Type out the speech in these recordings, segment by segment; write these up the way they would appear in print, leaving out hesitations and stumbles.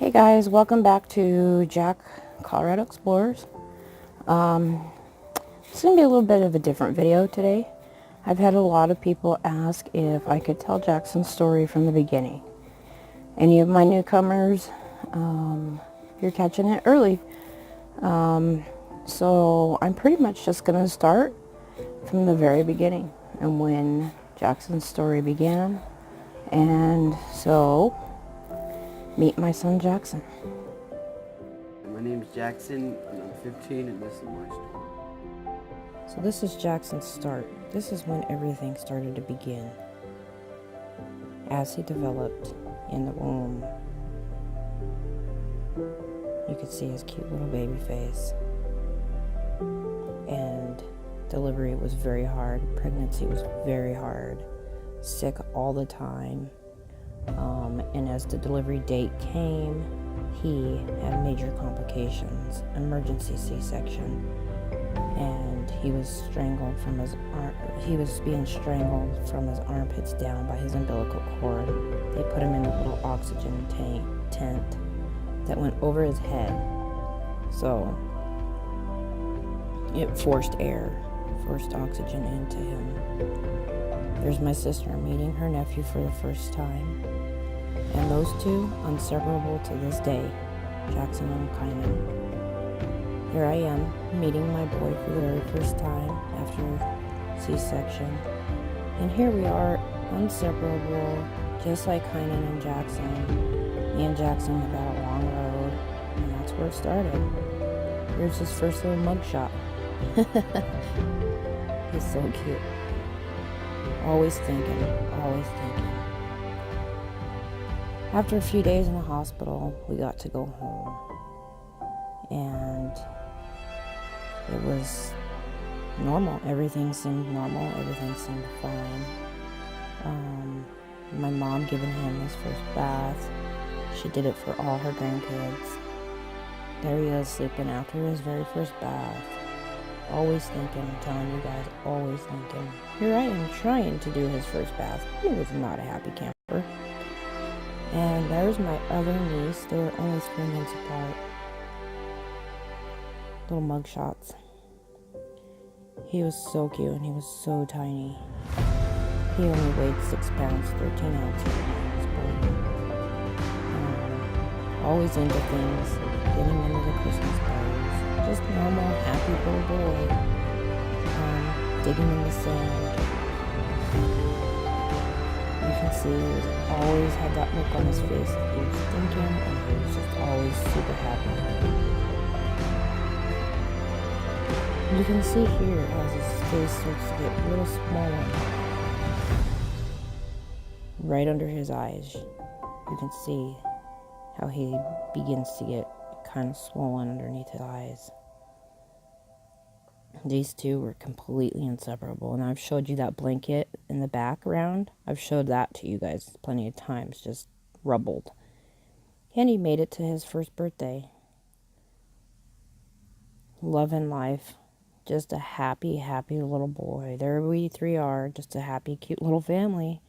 Hey guys, welcome back to Jack Colorado Explorers. It's going to be a little bit of a different video today. I've had a lot of people ask if I could tell Jackson's story from the beginning. Any of my newcomers, you're catching it early. So I'm pretty much just going to start from the very beginning and when Jackson's story began. And so, meet my son Jackson. My name's Jackson, and I'm 15, and this is my story. So this is Jackson's start. This is when everything started to begin. As he developed in the womb, you could see his cute little baby face. And delivery was very hard. Pregnancy was very hard. Sick all the time. And as the delivery date came, he had major complications, emergency C-section, and he was strangled from his he was being strangled from his armpits down by his umbilical cord. They put him in a little oxygen tent that went over his head, so it forced oxygen into him. There's my sister meeting her nephew for the first time. And those two, inseparable to this day, Jackson and Kynan. Here I am, meeting my boy for the very first time after C-section. And here we are, inseparable, just like Kynan and Jackson. Me and Jackson have had a long road, and that's where it started. Here's his first little mugshot. He's so cute. Always thinking, always thinking. After a few days in the hospital, we got to go home. And it was normal. Everything seemed normal. Everything seemed fine. My mom giving him his first bath. She did it for all her grandkids. There he is sleeping after his very first bath. Always thinking, I'm telling you guys, always thinking. Here I am trying to do his first bath. He was not a happy camper. And there's my other niece. They were only 3 months apart. Little mug shots. He was so cute and he was so tiny. He only weighed 6 pounds, 13 ounces when he was born. Always into things, getting into the Christmas parties. Just normal, happy little boy. Digging in the sand. You can see he was always had that look on his face that he was thinking, and he was just always super happy. You can see here as his face starts to get a little smaller. Right under his eyes, you can see how he begins to get kind of swollen underneath his eyes. These two were completely inseparable, and I've showed you that blanket in the background. I've showed that to you guys plenty of times, just rubbled. And he made it to his first birthday. Love and life. Just a happy, happy little boy. There we three are, just a happy, cute little family.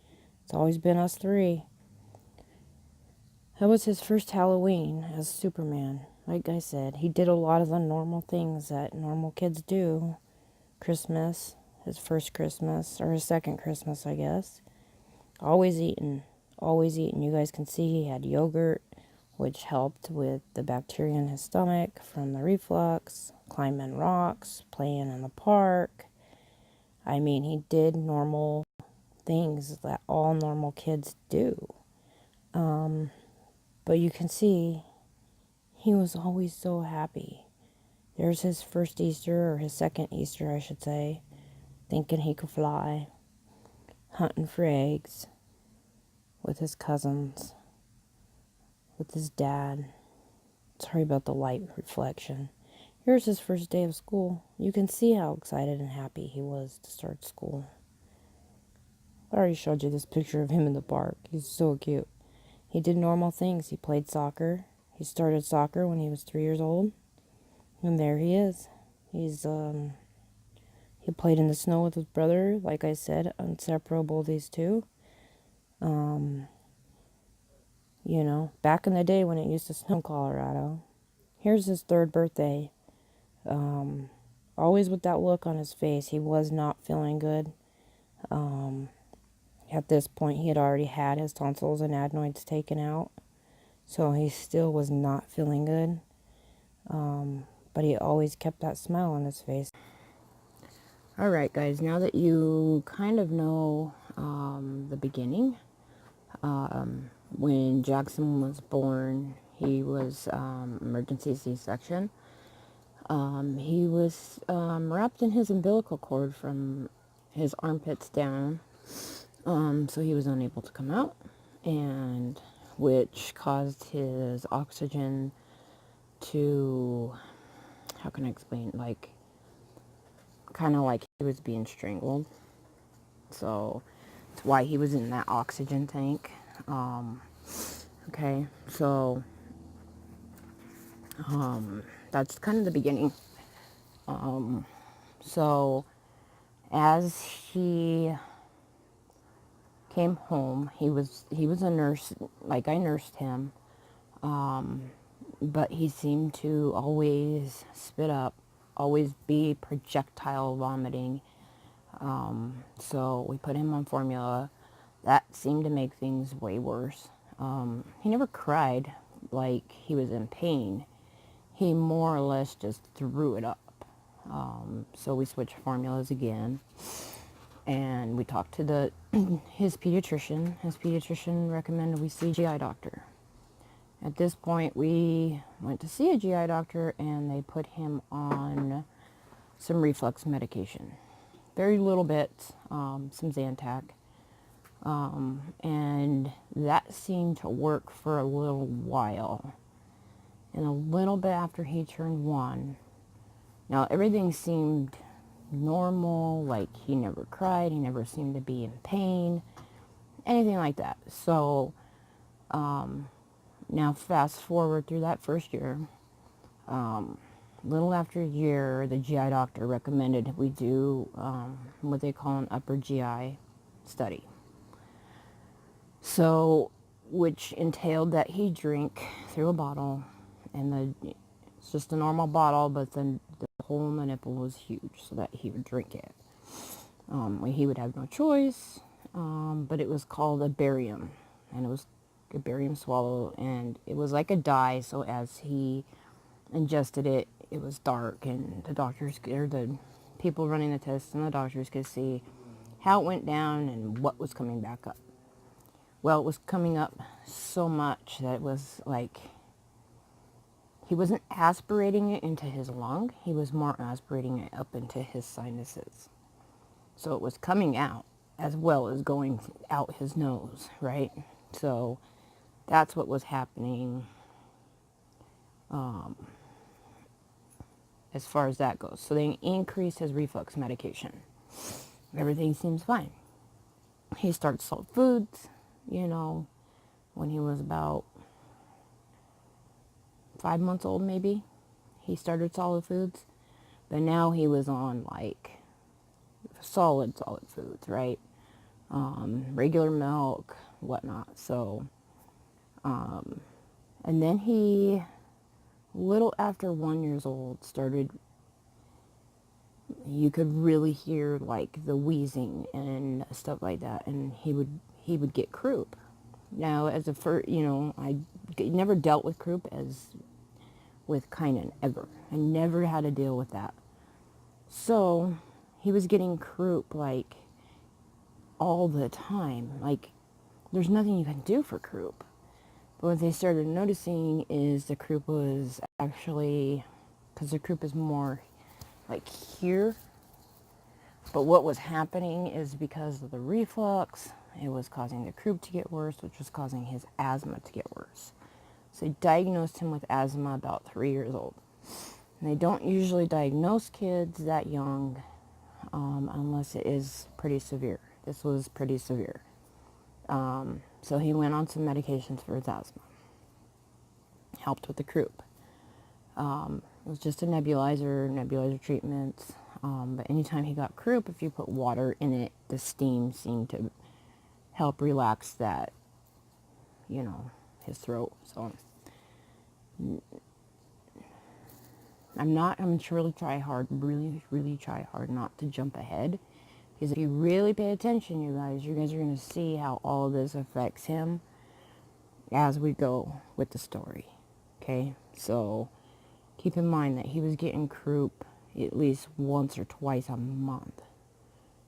It's always been us three. That was his first Halloween as Superman. Like I said, he did a lot of the normal things that normal kids do. Christmas, his first Christmas, or his second Christmas, I guess. Always eating, always eating. You guys can see he had yogurt, which helped with the bacteria in his stomach from the reflux, climbing rocks, playing in the park. I mean, he did normal things that all normal kids do. But you can see he was always so happy. There's his first Easter, or his second Easter, I should say, thinking he could fly, hunting for eggs with his cousins, with his dad. Sorry about the light reflection. Here's his first day of school. You can see how excited and happy he was to start school. I already showed you this picture of him in the park. He's so cute. He did normal things. He played soccer. He started soccer when he was 3 years old. And there he is. He played in the snow with his brother. Like I said, inseparable, these two. back in the day when it used to snow in Colorado. Here's his third birthday. Always with that look on his face. He was not feeling good. At this point, he had already had his tonsils and adenoids taken out. So he still was not feeling good. But he always kept that smile on his face. All right, guys, now that you kind of know the beginning, when Jackson was born, he was emergency C-section. He was wrapped in his umbilical cord from his armpits down, so he was unable to come out, and which caused his oxygen to, how can I explain, like, kind of like he was being strangled. So that's why he was in that oxygen tank. Okay, so that's kind of the beginning. So as he came home, he was a nurse, like I nursed him, but he seemed to always spit up, always be projectile vomiting. So we put him on formula. That seemed to make things way worse. He never cried like he was in pain. He more or less just threw it up. So we switched formulas again, and we talked to his pediatrician. His pediatrician recommended we see a GI doctor. At this point, we went to see a GI doctor, and they put him on some reflux medication. Very little bit, some Zantac. And that seemed to work for a little while. And a little bit after he turned 1, now everything seemed normal, like he never cried, he never seemed to be in pain, anything like that. So now fast forward through that first year, little after a year, the GI doctor recommended we do what they call an upper GI study. So, which entailed that he drink through a bottle, and it's just a normal bottle, but then the hole in the nipple was huge, so that he would drink it. He would have no choice, but it was called a barium, and it was a barium swallow, and it was like a dye. So as he ingested it, it was dark, and the people running the tests and the doctors could see how it went down and what was coming back up. Well, it was coming up so much that it was like he wasn't aspirating it into his lung. He was more aspirating it up into his sinuses. So it was coming out as well as going out his nose, right? So that's what was happening as far as that goes. So they increased his reflux medication. Everything seems fine. He started salt foods, when he was about 5 months old, maybe. He started solid foods, but now he was on like solid foods, right? Regular milk, whatnot. So, and then he, little after 1 year old, you could really hear like the wheezing and stuff like that, and he would get croup. Now, as a I never dealt with croup as with Kynan ever. I never had to deal with that. So he was getting croup like all the time. Like there's nothing you can do for croup. But what they started noticing is the croup was actually, because the croup is more like here. But what was happening is because of the reflux, it was causing the croup to get worse, which was causing his asthma to get worse. So they diagnosed him with asthma about 3 years old. And they don't usually diagnose kids that young unless it is pretty severe. This was pretty severe. So he went on some medications for his asthma. Helped with the croup. It was just a nebulizer treatments. But anytime he got croup, if you put water in it, the steam seemed to help relax that, his throat. So I'm going to really try hard, really try hard not to jump ahead. Because if you really pay attention, you guys are going to see how all this affects him as we go with the story. Okay? So keep in mind that he was getting croup at least once or twice a month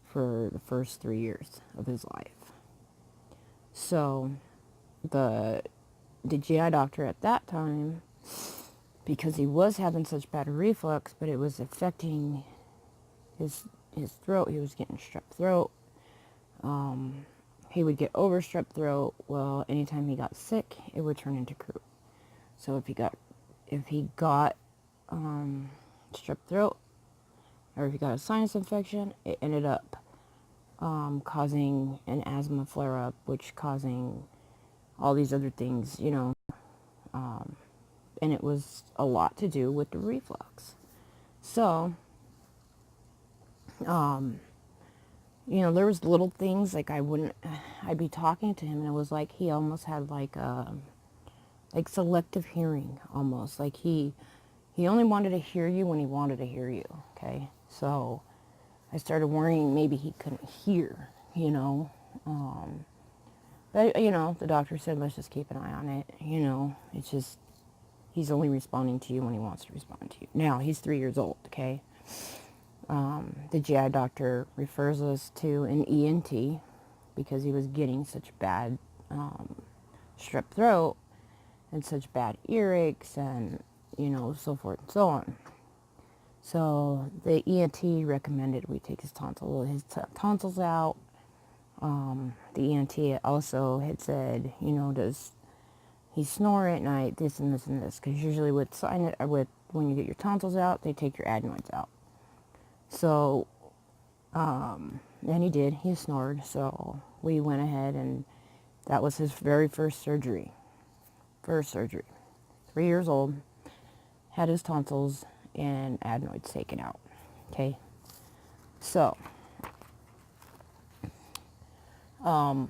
for the first 3 years of his life. So the GI doctor at that time, because he was having such bad reflux, but it was affecting his throat, he was getting strep throat. He would get over strep throat. Well, anytime he got sick, it would turn into croup. So if he got strep throat, or if he got a sinus infection, it ended up causing an asthma flare-up, which causing all these other things, and it was a lot to do with the reflux. So, there was little things like I'd be talking to him, and it was like he almost had like selective hearing, almost like he only wanted to hear you when he wanted to hear you. Okay, so I started worrying maybe he couldn't hear, but the doctor said let's just keep an eye on it. It's just he's only responding to you when he wants to respond to you. Now he's 3 years old. Okay. The GI doctor refers us to an ENT because he was getting such bad strep throat and such bad earaches and, so forth and so on. So the ENT recommended we take his tonsils out. The ENT also had said, does he snore at night, this and this and this? Because usually when you get your tonsils out, they take your adenoids out. So, and he did. He snored. So we went ahead, and that was his very first surgery. 3 years old, had his tonsils and adenoids taken out. Okay. So, I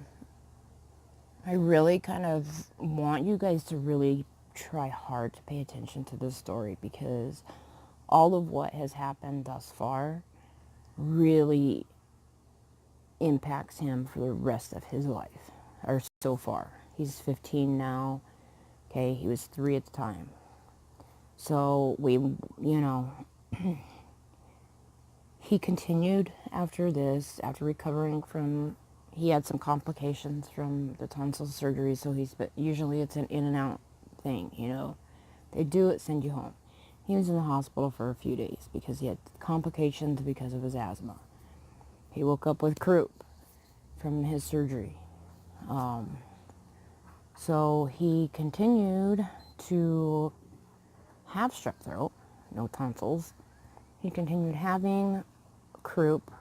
really kind of want you guys to really try hard to pay attention to this story, because all of what has happened thus far really impacts him for the rest of his life, or so far. He's 15 now. Okay, he was 3 at the time. So he continued after this, after recovering from, he had some complications from the tonsil surgery, so usually it's an in and out thing, They do it, send you home. He was in the hospital for a few days because he had complications because of his asthma. He woke up with croup from his surgery. So he continued to have strep throat, no tonsils. He continued having croup,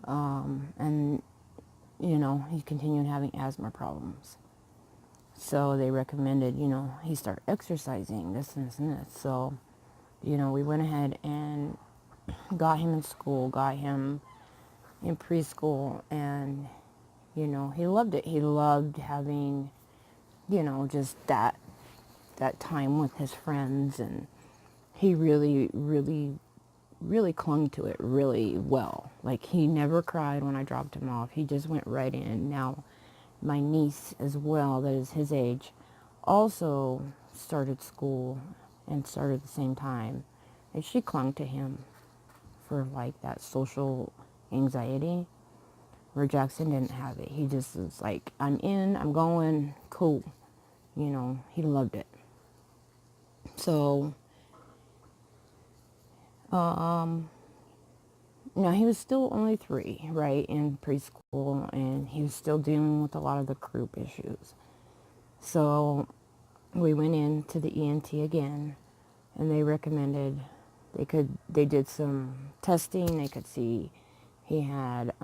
and, he continued having asthma problems. So they recommended, he start exercising, this and this and this. So, we went ahead and got him in school, got him in preschool, and, he loved it. He loved having, just that time with his friends, and he really clung to it really well. Like, he never cried when I dropped him off. He just went right in. Now, my niece as well, that is his age, also started school and started at the same time. And she clung to him for like that social anxiety, where Jackson didn't have it. He just was like, I'm in, I'm going, cool. He loved it. So, now he was still only 3, right, in preschool, and he was still dealing with a lot of the croup issues. So we went in to the ENT again, and they recommended they did some testing. They could see he had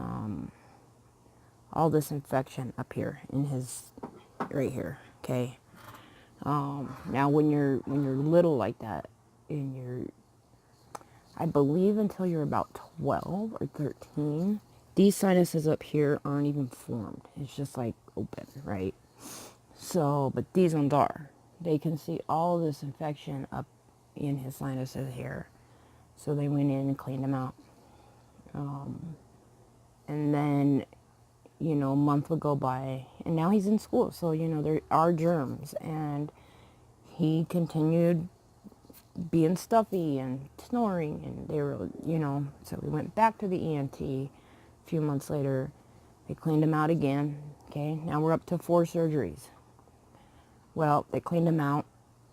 all this infection up here in his, right here. Okay. Now when you're little like that, and I believe until you're about 12 or 13, these sinuses up here aren't even formed. It's just like open, right? So, but these ones are. They can see all this infection up in his sinuses here. So they went in and cleaned him out. And then, a month would go by, and now he's in school. So, there are germs. And he continued being stuffy and snoring. And they were, so we went back to the ENT a few months later. They cleaned him out again. Okay, now we're up to 4 surgeries. Well, they cleaned him out.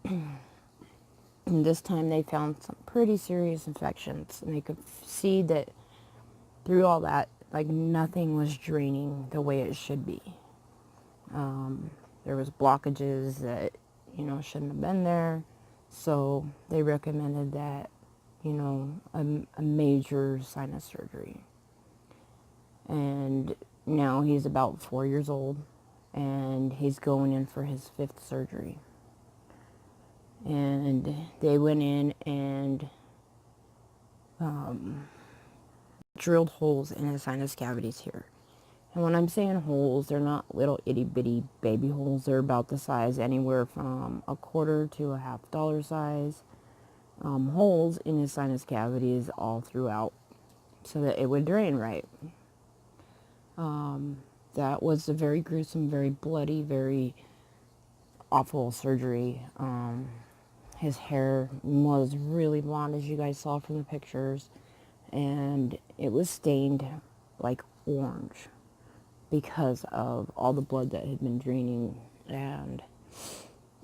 And this time they found some pretty serious infections. And they could see that through all that, like nothing was draining the way it should be. There was blockages that, shouldn't have been there. So they recommended that, a major sinus surgery. And now he's about 4 years old and he's going in for his 5th surgery. And they went in and drilled holes in his sinus cavities here. And when I'm saying holes, they're not little itty bitty baby holes. They're about the size anywhere from a quarter to a $half size. Holes in his sinus cavities all throughout so that it would drain right. That was a very gruesome, very bloody, very awful surgery. His hair was really blonde, as you guys saw from the pictures, and it was stained like orange because of all the blood that had been draining. And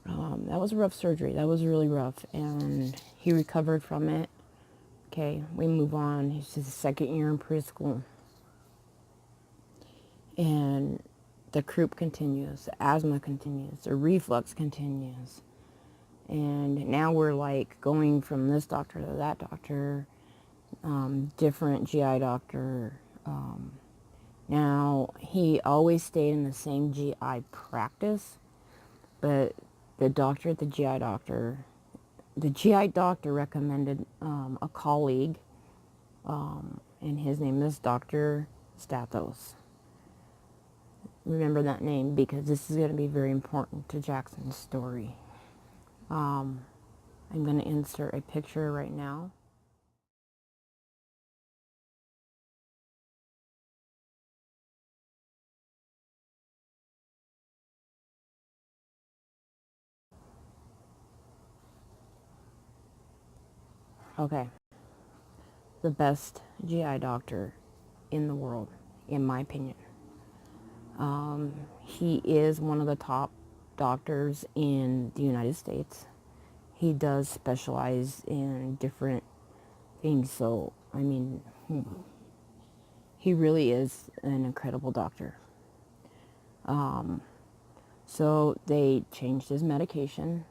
that was a rough surgery. That was really rough, and he recovered from it. Okay, we move on. He's his 2nd year in preschool, and the croup continues, the asthma continues, the reflux continues. And now we're like going from this doctor to that doctor, different GI doctor. Now, he always stayed in the same GI practice, but the doctor at the GI doctor recommended a colleague, and his name is Dr. Stathos. Remember that name because this is going to be very important to Jackson's story. I'm going to insert a picture right now. Okay. The best GI doctor in the world, in my opinion. He is one of the top doctors in the United States. He does specialize in different things. So, I mean, he really is an incredible doctor. So they changed his medication,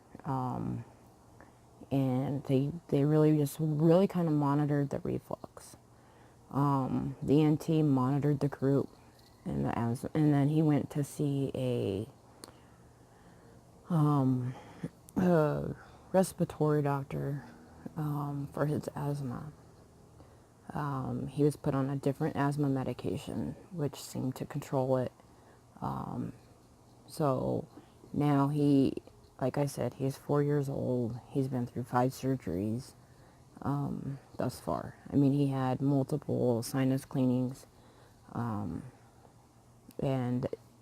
and they really just really kind of monitored the reflux. The ENT monitored the group, and then he went to see a respiratory doctor for his asthma. He was put on a different asthma medication, which seemed to control it. So now like I said, he's 4 years old. He's been through 5 surgeries thus far. I mean, he had multiple sinus cleanings, and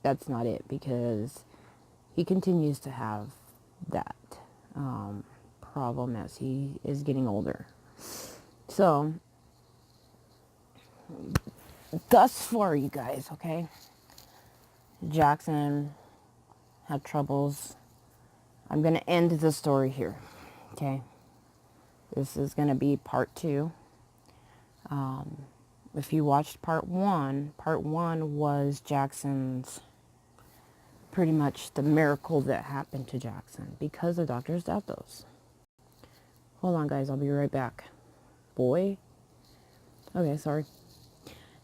that's not it because he continues to have that problem as he is getting older. So, thus far, you guys, okay? Jackson had troubles. I'm going to end the story here, okay? This is going to be part 2. If you watched part 1 was Jackson's, pretty much the miracle that happened to Jackson because of Dr. Stathos. Hold on, guys. I'll be right back. Boy. Okay, sorry.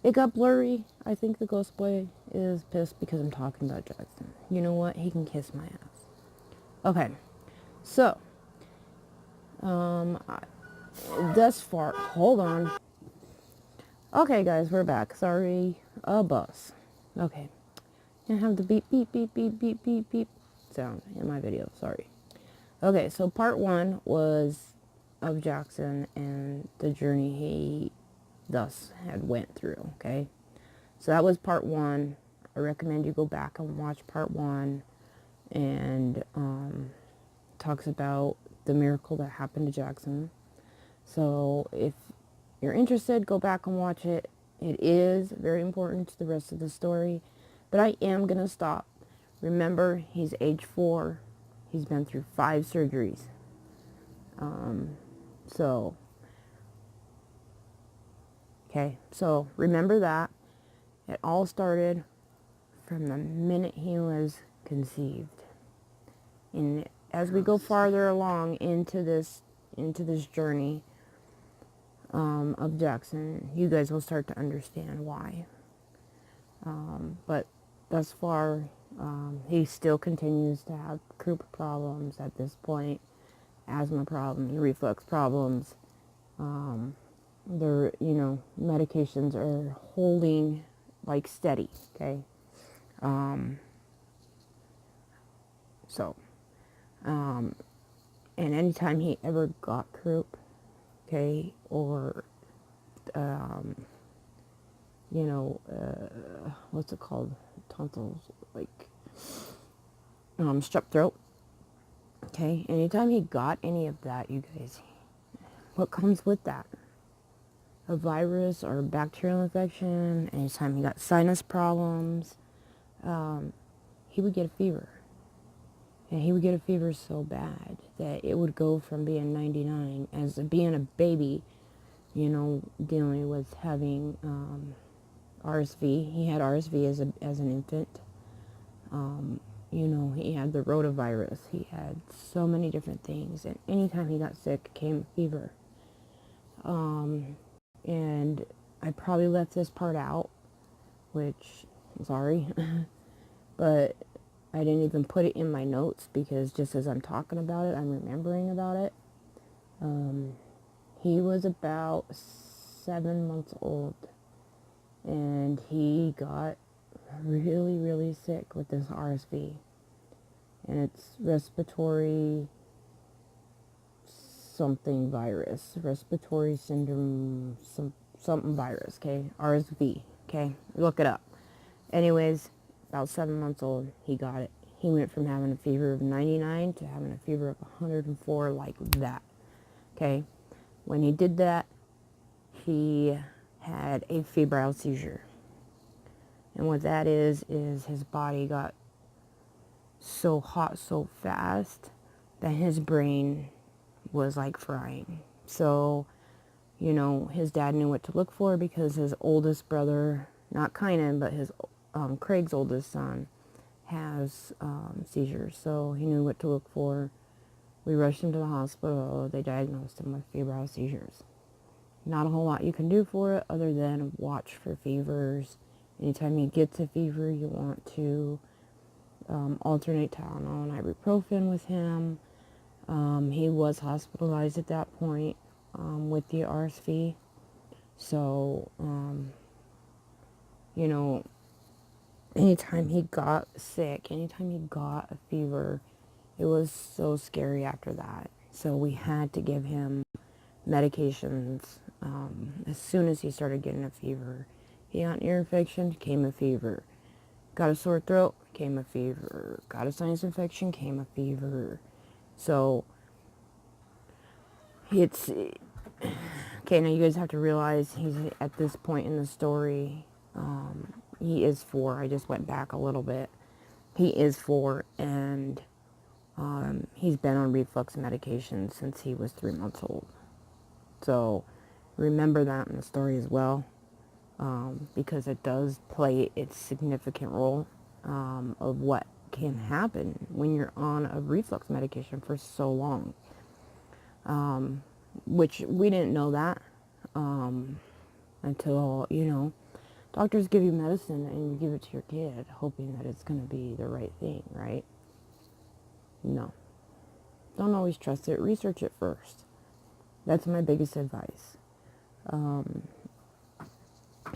It got blurry. I think the ghost boy is pissed because I'm talking about Jackson. You know what? He can kiss my ass. Okay. So, thus far, hold on. Okay, guys, we're back. Sorry, a bus. Okay. I have the beep, beep, beep, beep, beep, beep, beep. sound in my video. Sorry. Okay, so part 1 was of Jackson and the journey he thus had went through. Okay, so that was part 1. I recommend you go back and watch part 1, and talks about the miracle that happened to Jackson. So if you're interested, go back and watch it. It is very important to the rest of the story, but I am going to stop. Remember, he's age 4. He's been through 5 surgeries. So, okay, so remember that. It all started from the minute he was conceived. And as we go farther along into this journey of Jackson, you guys will start to understand why. But thus far, he still continues to have croup problems at this point, asthma problems, reflux problems. Their, medications are holding like steady. Okay. So, and anytime he ever got croup, okay, or, what's it called? Tonsils, like, strep throat. Okay, anytime he got any of that, you guys, what comes with that? A virus or a bacterial infection. Anytime he got sinus problems, he would get a fever. And he would get a fever so bad that it would go from being 99 as being a baby, dealing with having RSV. He had RSV as an infant. He had the rotavirus. He had so many different things. And anytime he got sick, came a fever. And I probably left this part out, which, I'm sorry. But I didn't even put it in my notes because just as I'm talking about it, I'm remembering about it. He was about 7 months old, and he got really, really sick with this RSV. And it's respiratory something virus, respiratory syndrome, something virus, okay? RSV, okay? Look it up. Anyways, about 7 months old, he got it. He went from having a fever of 99 to having a fever of 104 like that, okay? When he did that, he had a febrile seizure. And what that is his body got so hot so fast that his brain was like frying. So, his dad knew what to look for because his oldest brother, not Kynan, but his Craig's oldest son, has seizures. So he knew what to look for. We rushed him to the hospital. They diagnosed him with febrile seizures. Not a whole lot you can do for it other than watch for fevers. Anytime he gets a fever, you want to alternate Tylenol and ibuprofen with him. He was hospitalized at that point with the RSV. So, anytime he got sick, anytime he got a fever, it was so scary after that. So we had to give him medications as soon as he started getting a fever. He got an ear infection, came a fever. Got a sore throat, came a fever. Got a sinus infection, came a fever. So it's okay. Now you guys have to realize he's at this point in the story. He is 4. I just went back a little bit. He is 4, and he's been on reflux medication since he was 3 months old. So remember that in the story as well, because it does play its significant role of what can happen when you're on a reflux medication for so long, which we didn't know that until, doctors give you medicine and you give it to your kid hoping that it's going to be the right thing, right? No. Don't always trust it. Research it first. That's my biggest advice.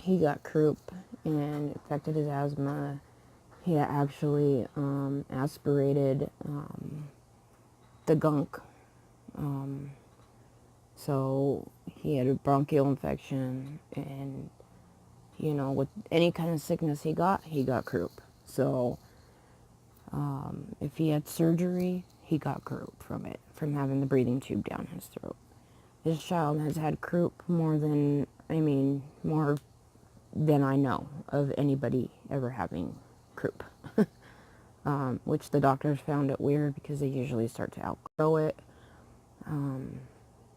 He got croup and it affected his asthma. He actually aspirated the gunk. So he had a bronchial infection, and with any kind of sickness he got croup. So if he had surgery, he got croup from it, from having the breathing tube down his throat. This child has had croup more than I know of anybody ever having croup. Which the doctors found it weird because they usually start to outgrow it.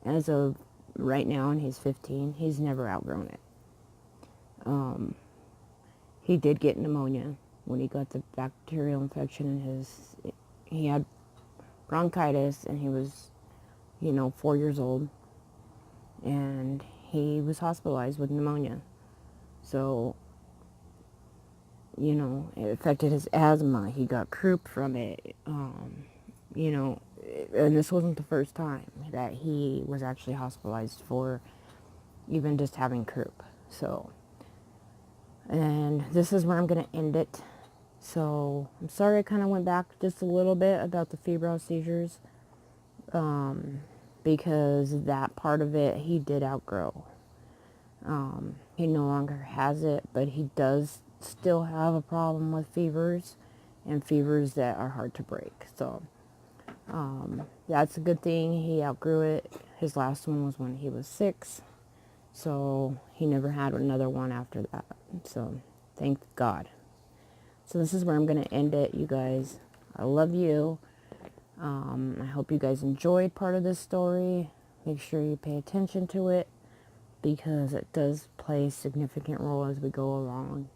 As of right now, and he's 15, he's never outgrown it. He did get pneumonia when he got the bacterial infection in he had bronchitis, and he was, 4 years old, and he was hospitalized with pneumonia. So, it affected his asthma. He got croup from it. You know, and this wasn't the first time that he was actually hospitalized for even just having croup. So, and this is where I'm going to end it. So, I'm sorry I kind of went back just a little bit about the febrile seizures, because that part of it he did outgrow. He no longer has it, but he does still have a problem with fevers, and fevers that are hard to break. So, that's a good thing. He outgrew it. His last one was when he was 6. So he never had another one after that. So thank God. So this is where I'm going to end it, you guys. I love you. I hope you guys enjoyed part of this story. Make sure you pay attention to it, because it does play a significant role as we go along.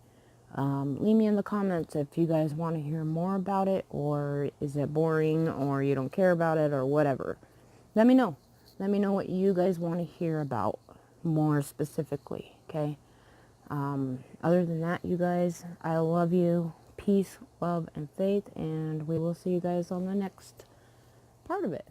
Leave me in the comments if you guys want to hear more about it, or is it boring, or you don't care about it, or whatever. Let me know. Let me know what you guys want to hear about more specifically, okay? Other than that, you guys, I love you. Peace, love, and faith, and we will see you guys on the next part of it.